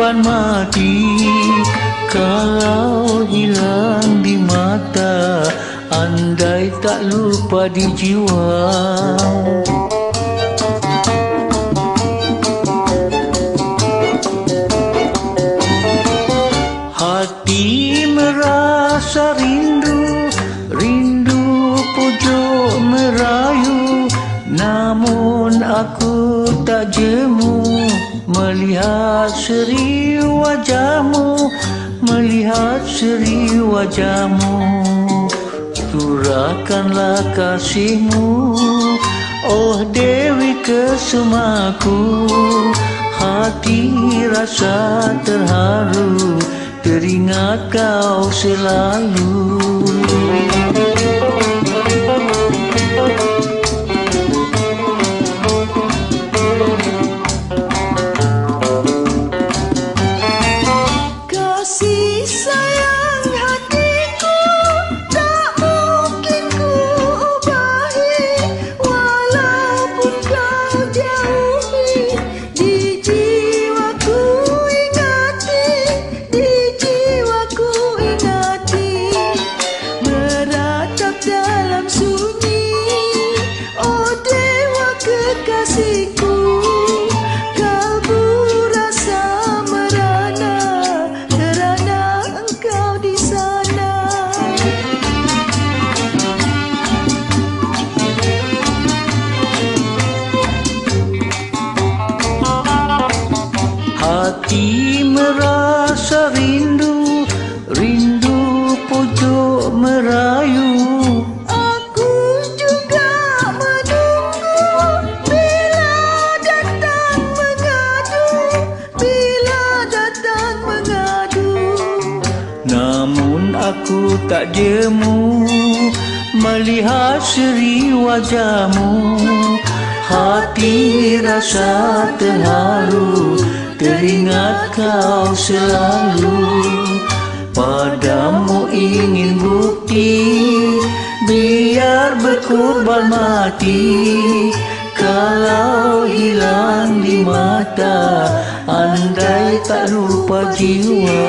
berkorban mati. Kalau hilang di mata, andai tak lupa di jiwa. Hati merasa rindu, rindu pojok merayu, namun aku tak jemu melihat seri wajahmu, melihat seri wajahmu. Curahkanlah kasihmu, oh Dewi Kesumaku. Hati rasa terharu, teringat kau selalu. Kasih sayang hatiku tak mungkin ku ubahi, walaupun kau jauhi. Di jiwaku ingati, di jiwaku ingati, meratap dalam sunyi, oh Dewa kekasihku. Kalbu rasa merana kerana engkau di sana. Hati merasa rindu, rindu pojok merayu. Aku juga menunggu bila datang mengadu, bila datang mengadu. Namun aku tak jemu melihat seri wajahmu. Hati rasa terharu, teringat kau selalu. Padamu ingin bukti, biar berkorban mati. Kalau hilang di mata, andai tak lupa jiwa.